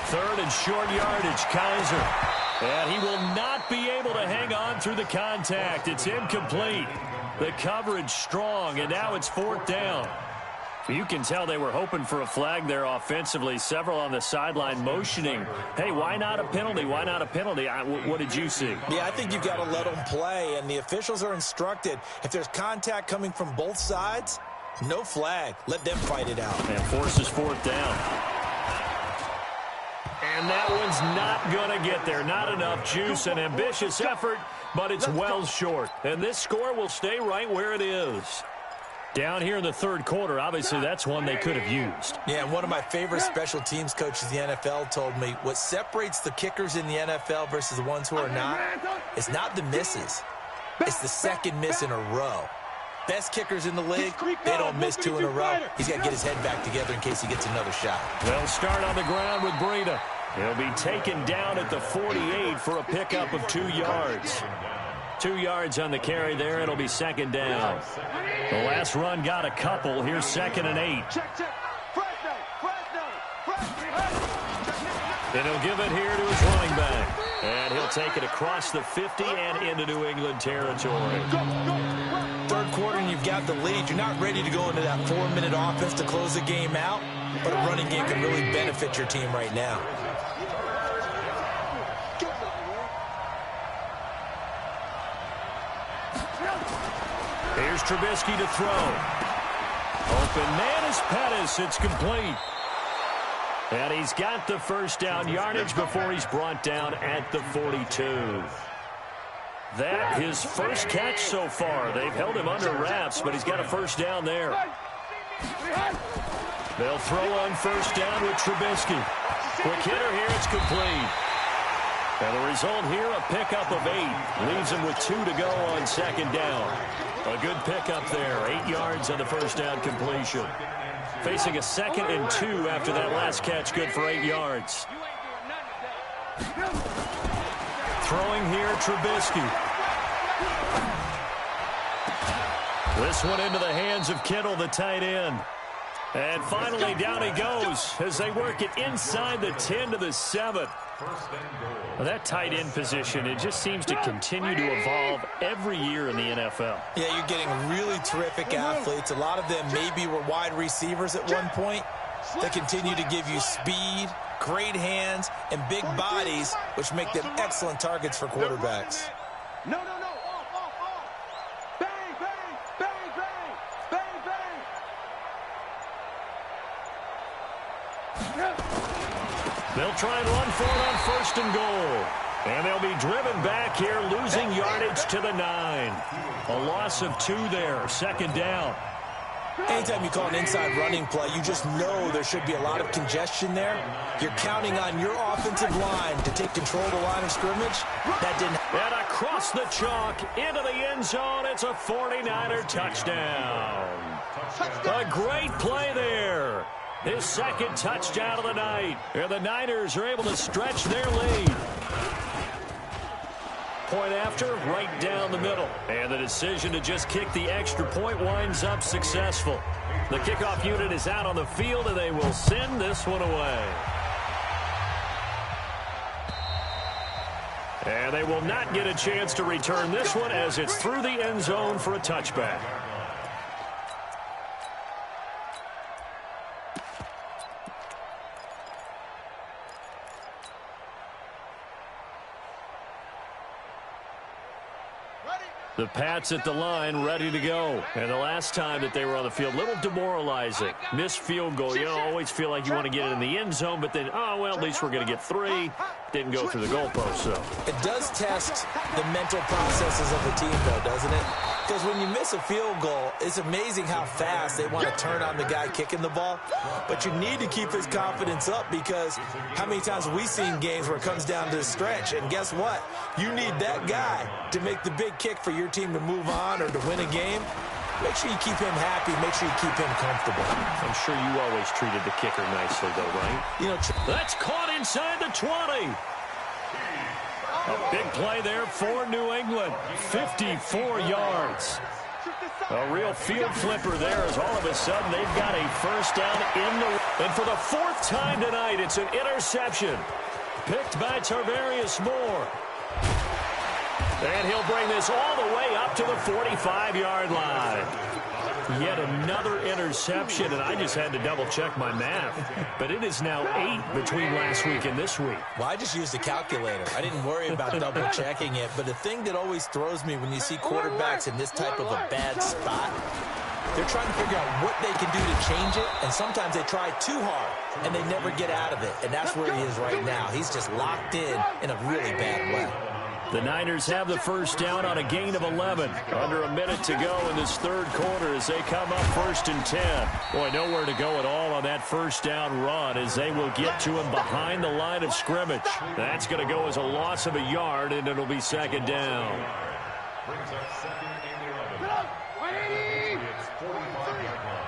Third and short yardage, Kaiser. And he will not be able to hang on through the contact. It's incomplete. The coverage strong, and now it's fourth down. You can tell they were hoping for a flag there offensively. Several on the sideline motioning, hey, why not a penalty? Why not a penalty? What did you see? Yeah, I think you've got to let them play, and the officials are instructed. If there's contact coming from both sides, no flag. Let them fight it out. And forces fourth down. And that one's not going to get there. Not enough juice. An ambitious effort, but it's well short. And this score will stay right where it is. Down here in the third quarter, obviously that's one they could have used. Yeah, and one of my favorite special teams coaches in the NFL told me what separates the kickers in the NFL versus the ones who are not is not the misses. It's the second miss in a row. Best kickers in the league, they don't miss two in a row. He's got to get his head back together in case he gets another shot. They'll start on the ground with Breida. He'll be taken down at the 48 for a pickup of 2 yards. 2 yards on the carry there. It'll be second down. The last run got a couple. Here's second and 8. And he'll give it here to his running back. And he'll take it across the 50 and into New England territory. Third quarter and you've got the lead. You're not ready to go into that 4-minute offense to close the game out, but a running game can really benefit your team right now. Here's Trubisky to throw. Open man is Pettis. It's complete. And he's got the first down yardage before he's brought down at the 42. That his first catch so far. They've held him under wraps, but he's got a first down there. They'll throw on first down with Trubisky. Quick hitter here. It's complete. And the result here, a pickup of 8. Leaves him with 2 to go on second down. A good pickup there. 8 yards on the first down completion. Facing a second and 2 after that last catch. Good for 8 yards. Throwing here, Trubisky. This one into the hands of Kittle, the tight end. And finally, down he goes as they work it inside the 10 to the 7. Well, that tight end position, it just seems to continue to evolve every year in the NFL. Yeah, you're getting really terrific athletes. A lot of them maybe were wide receivers at one point. They continue to give you speed, great hands, and big bodies, which make them excellent targets for quarterbacks. No. Off. Bang, bang. They'll try and run for it on first and goal. And they'll be driven back here, losing yardage to the 9. A loss of 2 there, second down. Anytime you call an inside running play, you just know there should be a lot of congestion there. You're counting on your offensive line to take control of the line of scrimmage. That didn't happen. And across the chalk, into the end zone, it's a 49er touchdown. A great play there. His second touchdown of the night. And the Niners are able to stretch their lead. Point after, right down the middle. And the decision to just kick the extra point winds up successful. The kickoff unit is out on the field, and they will send this one away. And they will not get a chance to return this one as it's through the end zone for a touchback. The Pats at the line, ready to go. And the last time that they were on the field, a little demoralizing. Missed field goal. You always feel like you want to get it in the end zone, but then, oh, well, at least we're going to get 3. Didn't go through the goalpost, so. It does test the mental processes of the team, though, doesn't it? Because when you miss a field goal, it's amazing how fast they want to turn on the guy kicking the ball. But you need to keep his confidence up, because how many times have we seen games where it comes down to the stretch? And guess what? You need that guy to make the big kick for your team to move on or to win a game. Make sure you keep him happy. Make sure you keep him comfortable. I'm sure you always treated the kicker nicely, though, right? You know, that's caught inside the 20. A big play there for New England. 54 yards. A real field flipper there, as all of a sudden they've got a first down in the... And for the fourth time tonight, it's an interception. Picked by Tarvarius Moore. And he'll bring this all the way up to the 45-yard line. Yet another interception, and I just had to double-check my math. But it is now 8 between last week and this week. Well, I just used a calculator. I didn't worry about double-checking it. But the thing that always throws me when you see quarterbacks in this type of a bad spot, they're trying to figure out what they can do to change it, and sometimes they try too hard, and they never get out of it. And that's where he is right now. He's just locked in a really bad way. The Niners have the first down on a gain of 11. Under a minute to go in this third quarter as they come up 1st and 10. Boy, nowhere to go at all on that first down run as they will get to him behind the line of scrimmage. That's going to go as a loss of a yard, and it'll be second down. Brings up second and 11. It's 45-yard line.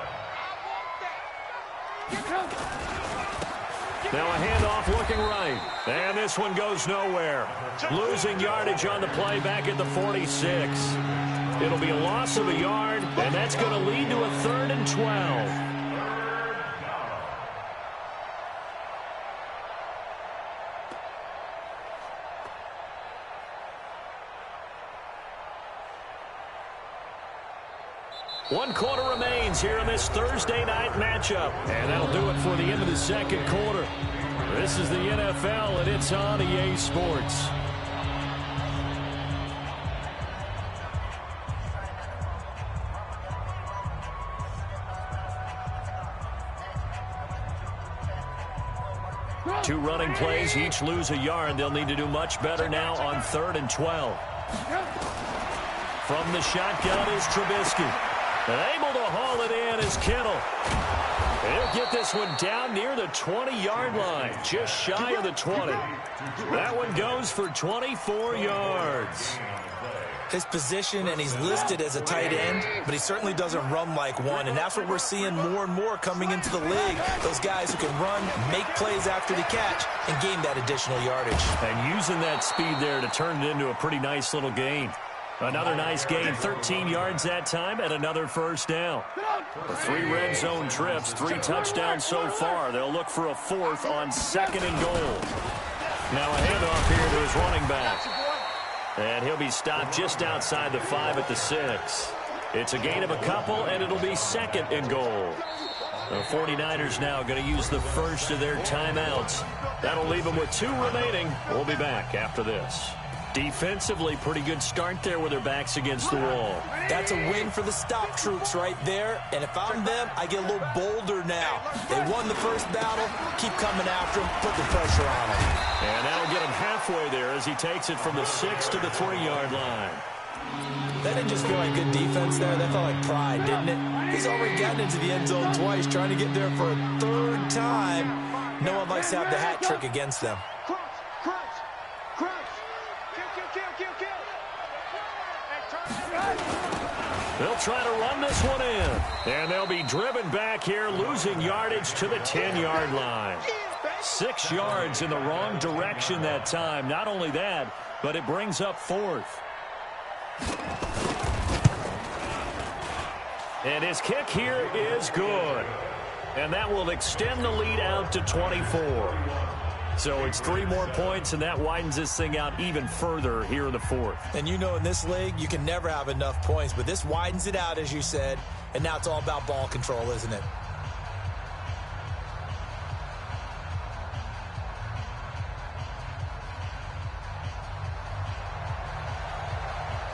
Now a handoff looking right. And this one goes nowhere. Losing yardage on the play back at the 46. It'll be a loss of a yard, and that's going to lead to a 3rd and 12. One quarter remains here in this Thursday night matchup. And that'll do it for the end of the second quarter. This is the NFL, and it's on EA Sports. Two running plays, each lose a yard. They'll need to do much better now on 3rd and 12. From the shotgun is Trubisky. And able to haul it in is Kittle. He'll get this one down near the 20-yard line, just shy of the 20. That one goes for 24 yards. His position, and he's listed as a tight end, but he certainly doesn't run like one, and that's what we're seeing more and more coming into the league. Those guys who can run, make plays after the catch, and gain that additional yardage. And using that speed there to turn it into a pretty nice little gain. Another nice gain, 13 yards that time, and another first down. The 3 red zone trips, 3 touchdowns so far. They'll look for a 4th on 2nd and goal. Now a handoff here to his running back. And he'll be stopped just outside the 5 at the 6. It's a gain of a couple, and it'll be 2nd and goal. The 49ers now going to use the first of their timeouts. That'll leave them with 2 remaining. We'll be back after this. Defensively, pretty good start there with their backs against the wall. That's a win for the stop troops right there. And if I'm them, I get a little bolder now. They won the first battle. Keep coming after them. Put the pressure on them. And that'll get him halfway there as he takes it from the 6 to the 3-yard line. That didn't just feel like good defense there. That felt like pride, didn't it? He's already gotten into the end zone twice, trying to get there for a 3rd time. No one likes to have the hat trick against them. They'll try to run this one in. And they'll be driven back here, losing yardage to the 10-yard line. 6 yards in the wrong direction that time. Not only that, but it brings up 4th. And his kick here is good. And that will extend the lead out to 24. So it's 3 more points, and that widens this thing out even further here in the 4th. And you know, in this league, you can never have enough points, but this widens it out, as you said, and now it's all about ball control, isn't it?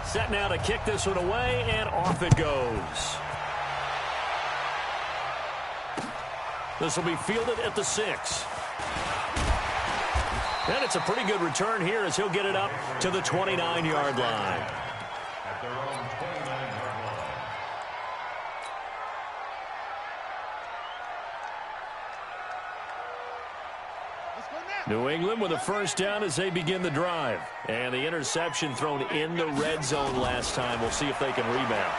Set now to kick this one away, and off it goes. This will be fielded at the 6. And it's a pretty good return here as he'll get it up to the 29-yard line. At their own 29-yard New England with a first down as they begin the drive. And the interception thrown in the red zone last time. We'll see if they can rebound.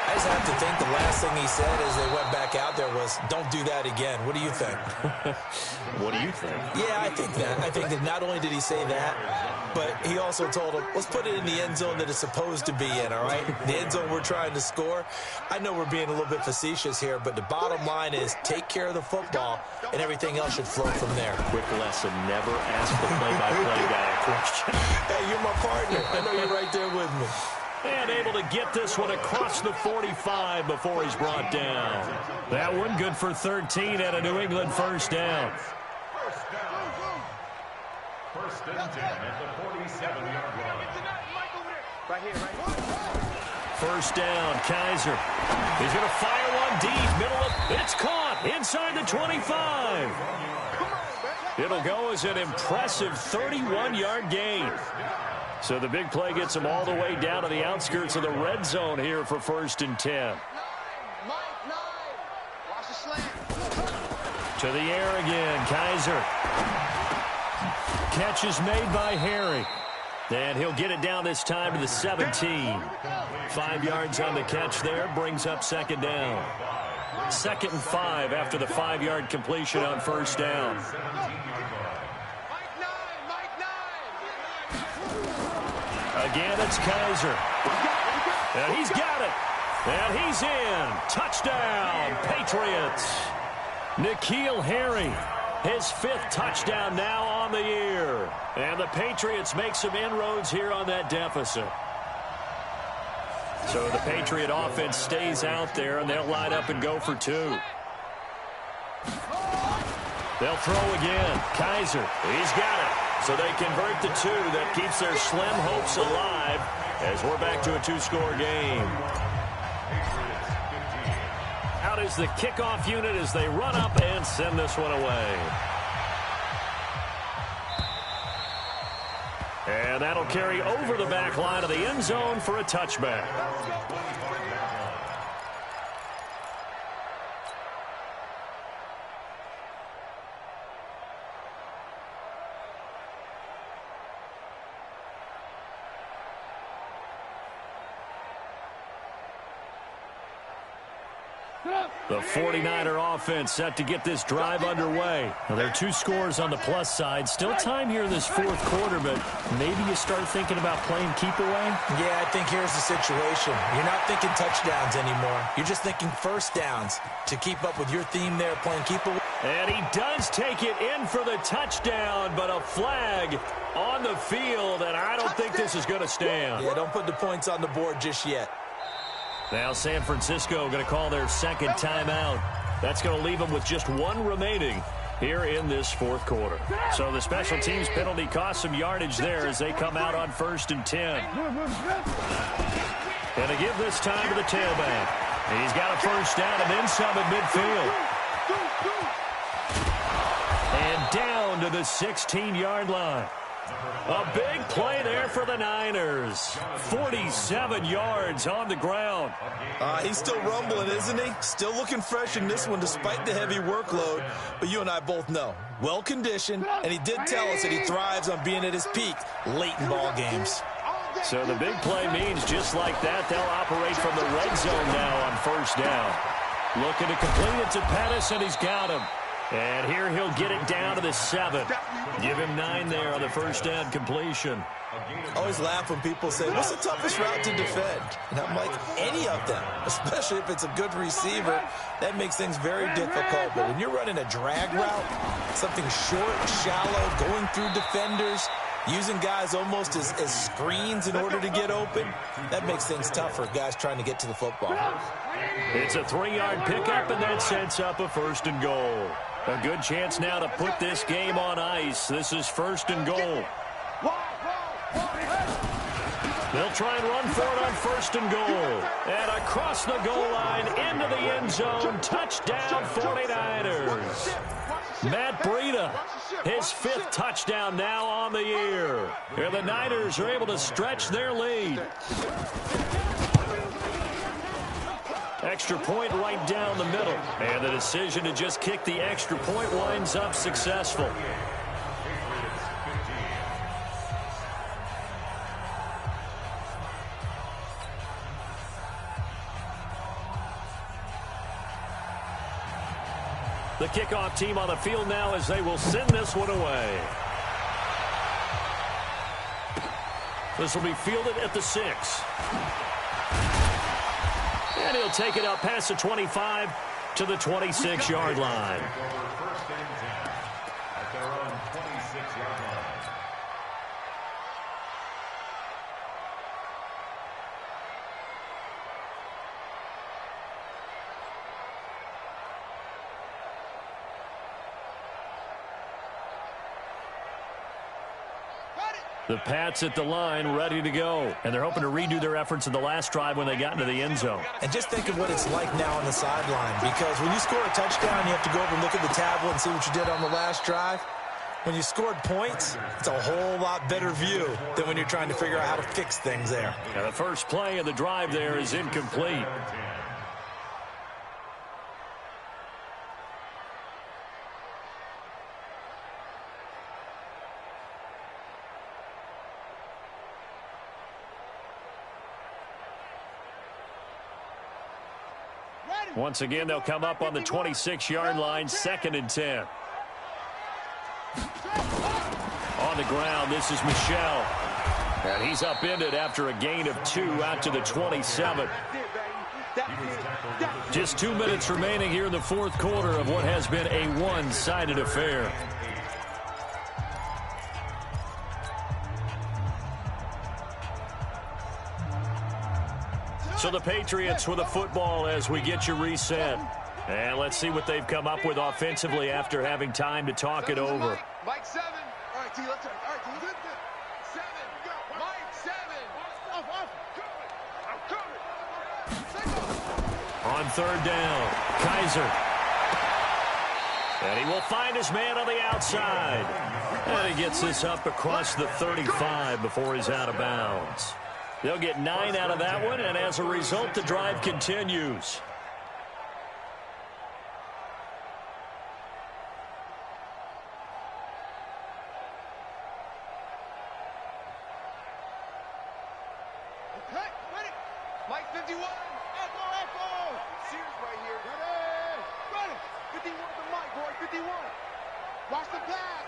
I just have to think the last thing he said as they went back out there was, don't do that again. What do you think? What do you think? Yeah, I think that not only did he say that, but he also told him, let's put it in the end zone that it's supposed to be in, all right? The end zone we're trying to score. I know we're being a little bit facetious here, but the bottom line is take care of the football, and everything else should flow from there. Quick lesson, never ask the play-by-play guy a question. Hey, you're my partner. I know you're right there with me. And able to get this one across the 45 before he's brought down. That one good for 13 at a New England first down. First and 10 at the 47-yard line. Right here. First down, Kaiser. He's going to fire one deep, middle of, it's caught inside the 25. It'll go as an impressive 31-yard gain. So the big play gets him all the way down to the outskirts of the red zone here for first and 10. To the air again, Kaiser. Catch is made by Harry. And he'll get it down this time to the 17. 5 yards on the catch there, brings up second down. 2nd and 5 after the 5-yard completion on first down. Again, it's Kaiser. And he's got it. And he's in. Touchdown, Patriots. N'Keal Harry, his 5th touchdown now on the year. And the Patriots make some inroads here on that deficit. So the Patriot offense stays out there, and they'll line up and go for 2. They'll throw again. Kaiser, he's got it. So they convert the 2. That keeps their slim hopes alive as we're back to a 2-score game. Out is the kickoff unit as they run up and send this one away. And that'll carry over the back line of the end zone for a touchback. The 49er offense set to get this drive underway. Now, there are 2 scores on the plus side. Still time here in this 4th quarter, but maybe you start thinking about playing keep away? Yeah, I think here's the situation. You're not thinking touchdowns anymore. You're just thinking first downs to keep up with your theme there, playing keep away. And he does take it in for the touchdown, but a flag on the field, and I don't think this is going to stand. Yeah, don't put the points on the board just yet. Now San Francisco going to call their 2nd timeout. That's going to leave them with just 1 remaining here in this 4th quarter. So the special teams penalty cost some yardage there as they come out on 1st and 10. And to give this time to the tailback. He's got a first down and then some at midfield. And down to the 16-yard line. A big play there for the Niners. 47 yards on the ground. He's still rumbling, isn't he? Still looking fresh in this one despite the heavy workload. But you and I both know, well-conditioned, and he did tell us that he thrives on being at his peak late in ball games. So the big play means just like that, they'll operate from the red zone now on first down. Looking to complete it to Pettis, and he's got him. And here he'll get it down to the 7. Give him 9 there on the first down completion. I always laugh when people say, what's the toughest route to defend? And I'm like, any of them, especially if it's a good receiver. That makes things very difficult. But when you're running a drag route, something short, shallow, going through defenders, using guys almost as screens in order to get open, that makes things tough for guys trying to get to the football. It's a 3-yard pickup, and that sets up a 1st and goal. A good chance now to put this game on ice. This is 1st and goal. They'll try and run for it on 1st and goal. And across the goal line into the end zone. Touchdown 49ers. Matt Breida, his 5th touchdown now on the year. And the Niners are able to stretch their lead. Extra point right down the middle. And the decision to just kick the extra point winds up successful. The kickoff team on the field now as they will send this one away. This will be fielded at the 6. And he'll take it up past the 25 to the 26-yard line. First and 10 at their own 26-yard line. The Pats at the line, ready to go. And they're hoping to redo their efforts in the last drive when they got into the end zone. And just think of what it's like now on the sideline, because when you score a touchdown, you have to go over and look at the tablet and see what you did on the last drive. When you scored points, it's a whole lot better view than when you're trying to figure out how to fix things there. Now the first play of the drive there is incomplete. Once again, they'll come up on the 26-yard line, 2nd and 10. On the ground, this is Michel. And he's upended after a gain of 2 out to the 27. Just 2 minutes remaining here in the fourth quarter of what has been a one-sided affair. So the Patriots with a football as we get you reset. And let's see what they've come up with offensively after having time to talk it over. Mike 7. All right, T, let's turn. All right, T, good. 7. Go. Mike 7. Off. I'm coming. On third down, Kaiser. And he will find his man on the outside. And he gets this up across the 35 before he's out of bounds. They'll get 9 out of that one, and as a result, the drive continues. Okay, ready. Mike 51. Echo. Sears right here. Ready. 51 to Mike, boy. 51. Watch the pass.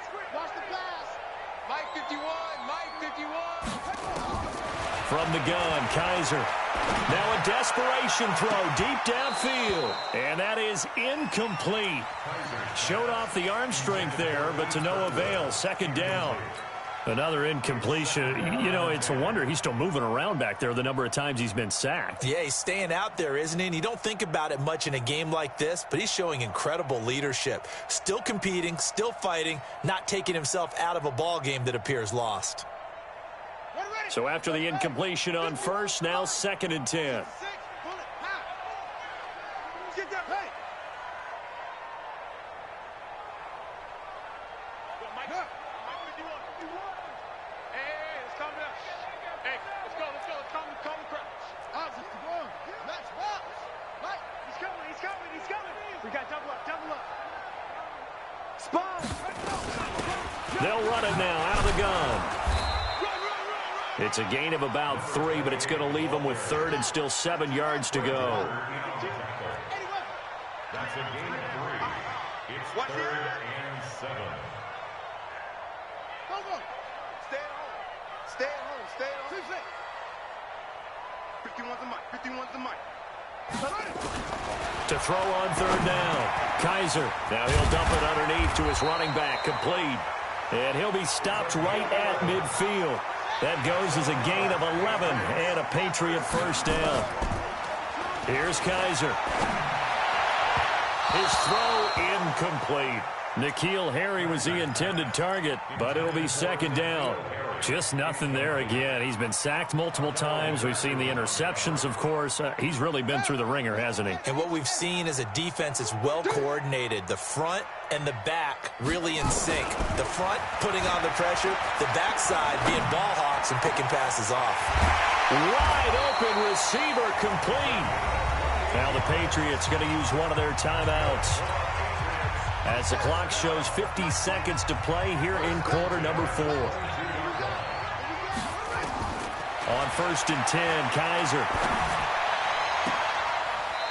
Mike 51. Mike 51. From the gun, Kaiser. Now a desperation throw deep downfield. And that is incomplete. Showed off the arm strength there, but to no avail. 2nd down. Another incompletion. You know, it's a wonder he's still moving around back there the number of times he's been sacked. Yeah, he's staying out there, isn't he? And you don't think about it much in a game like this, but he's showing incredible leadership. Still competing, still fighting, not taking himself out of a ball game that appears lost. So after the incompletion on first, now 2nd and 10. Get that play. Mike 51. Hey, let's calm down. Hey, let's go. Calm the crowd. Let's box. Mike, he's coming. We got double up. Spawn. They'll run it now out of the gun. It's a gain of about 3, but it's going to leave them with 3rd and still 7 yards to go. That's a gain of 3. It's 3rd and 7. Go. Stay at home. 51's the mic. To throw on 3rd down. Kaiser. Now he'll dump it underneath to his running back. Complete. And he'll be stopped right at midfield. That goes as a gain of 11 and a Patriot first down. Here's Kaiser. His throw incomplete. N'Keal Harry was the intended target, but it'll be 2nd down. Just nothing there again. He's been sacked multiple times. We've seen the interceptions, of course. He's really been through the ringer, hasn't he? And what we've seen is a defense that's well coordinated. The front and the back really in sync. The front putting on the pressure, the backside being ball hawks and picking passes off. Wide open receiver complete. Now the Patriots going to use one of their timeouts. As the clock shows 50 seconds to play here in quarter number 4. On 1st and 10, Kaiser.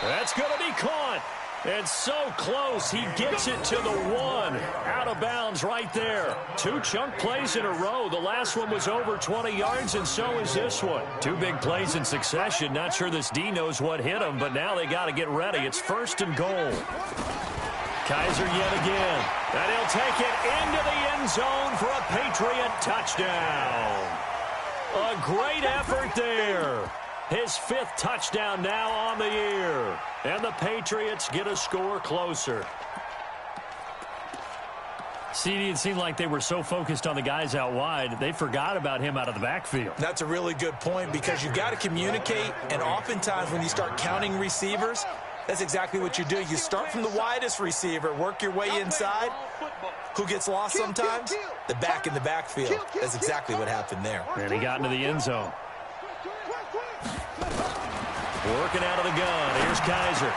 That's going to be caught. And so close, he gets it to the 1. Out of bounds right there. 2 chunk plays in a row. The last one was over 20 yards, and so is this one. 2 big plays in succession. Not sure this D knows what hit him, but now they got to get ready. It's 1st and goal. Kaiser yet again. And he'll take it into the end zone for a Patriot touchdown. A great effort there. His 5th touchdown now on the year. And the Patriots get a score closer. CD, it seemed like they were so focused on the guys out wide, they forgot about him out of the backfield. That's a really good point because you've got to communicate, and oftentimes when you start counting receivers, that's exactly what you do. You start from the widest receiver, work your way inside. Who gets lost sometimes? The back in the backfield. That's exactly what happened there. And he got into the end zone. Working out of the gun. Here's Kaiser.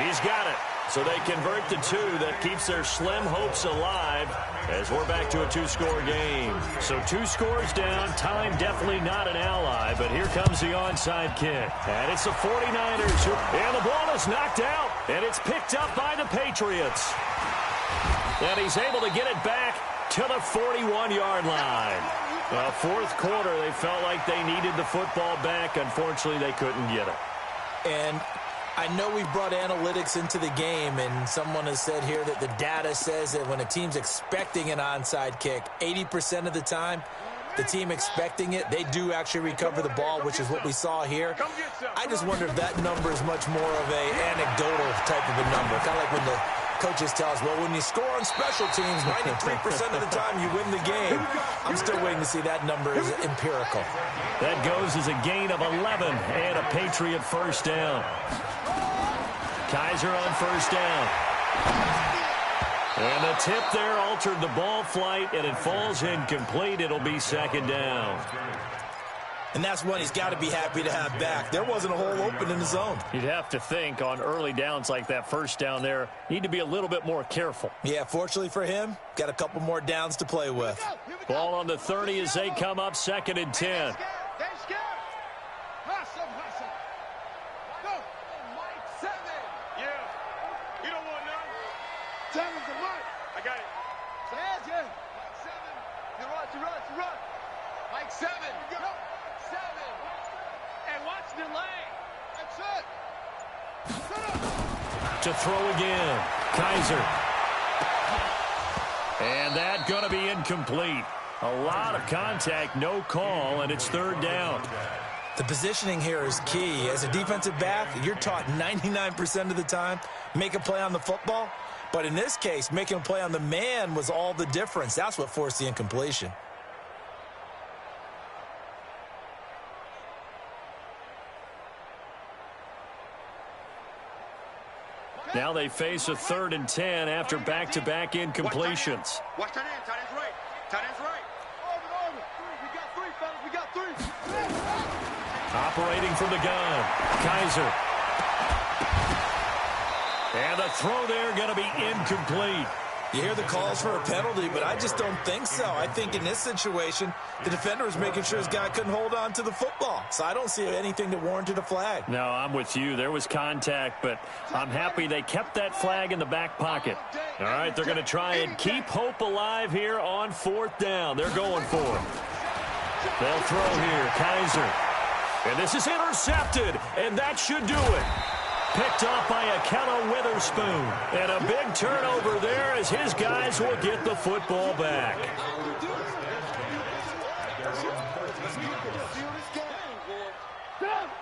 He's got it. So they convert the 2. That keeps their slim hopes alive as we're back to a 2-score game. So 2 scores down. Time definitely not an ally, but here comes the onside kick. And it's the 49ers. And the ball is knocked out. And it's picked up by the Patriots. And he's able to get it back to the 41-yard line. Well, 4th quarter, they felt like they needed the football back. Unfortunately, they couldn't get it. And I know we've brought analytics into the game, and someone has said here that the data says that when a team's expecting an onside kick, 80% of the time, the team expecting it, they do actually recover the ball, which is what we saw here. I just wonder if that number is much more of an anecdotal type of a number. Kind of like when the coaches tell us, well, when you score on special teams, 93% of the time you win the game. I'm still waiting to see that number is empirical. That goes as a gain of 11 and a Patriot 1st down. Kaiser on 1st down. And the tip there altered the ball flight, and it falls incomplete. It'll be 2nd down. And that's one he's got to be happy to have back. There wasn't a hole open in the zone. You'd have to think on early downs like that 1st down there, need to be a little bit more careful. Yeah, fortunately for him, got a couple more downs to play with. Ball on the 30 as they come up 2nd and 10. Mike 7. Go. 7. And watch the lane. That's it. To throw again. Kaiser. And that going to be incomplete. A lot of contact, no call, and it's 3rd down. The positioning here is key. As a defensive back, you're taught 99% of the time, make a play on the football. But in this case, making a play on the man was all the difference. That's what forced the incompletion. Now they face a 3rd and 10 after back-to-back incompletions. Watch tight end. Tight end's right. Tight end's right. Over. We got 3, fellas. We got 3. Operating from the gun. Kaiser. And the throw there going to be incomplete. You hear the calls for a penalty, but I just don't think so. I think in this situation, the defender was making sure his guy couldn't hold on to the football. So I don't see anything that warranted a flag. No, I'm with you. There was contact, but I'm happy they kept that flag in the back pocket. All right, they're going to try and keep hope alive here on 4th down. They're going for it. They'll throw here. Kaiser. And this is intercepted, and that should do it. Picked off by Akella Witherspoon. And a big turnover there as his guys will get the football back.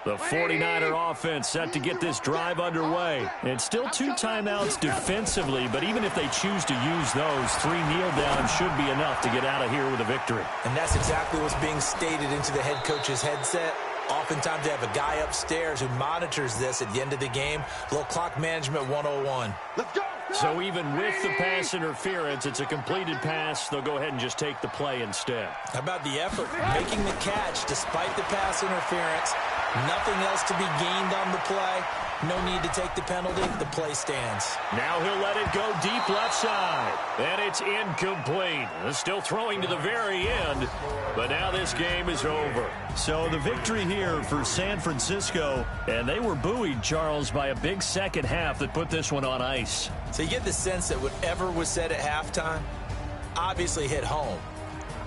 The 49er offense set to get this drive underway. And still 2 timeouts defensively, but even if they choose to use those, 3 kneel downs should be enough to get out of here with a victory. And that's exactly what's being stated into the head coach's headset. Oftentimes they have a guy upstairs who monitors this at the end of the game. A little clock management 101. Let's go. So even with the pass interference, it's a completed pass. They'll go ahead and just take the play instead. How about the effort? Making the catch despite the pass interference. Nothing else to be gained on the play. No need to take the penalty. The play stands. Now he'll let it go deep left side. And it's incomplete. Still throwing to the very end. But now this game is over. So the victory here for San Francisco. And they were buoyed, Charles, by a big second half that put this one on ice. So you get the sense that whatever was said at halftime obviously hit home.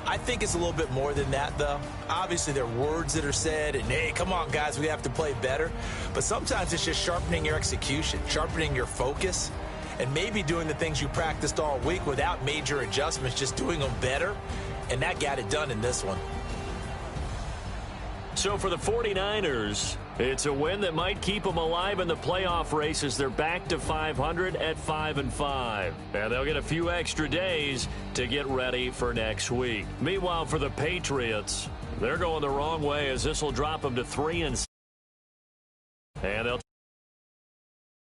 I think it's a little bit more than that, though. Obviously, there are words that are said, and, hey, come on, guys, we have to play better. But sometimes it's just sharpening your execution, sharpening your focus, and maybe doing the things you practiced all week without major adjustments, just doing them better. And that got it done in this one. So for the 49ers, it's a win that might keep them alive in the playoff race as they're back to 500 at 5-5. And they'll get a few extra days to get ready for next week. Meanwhile, for the Patriots, they're going the wrong way as this will drop them to 3-6. And they'll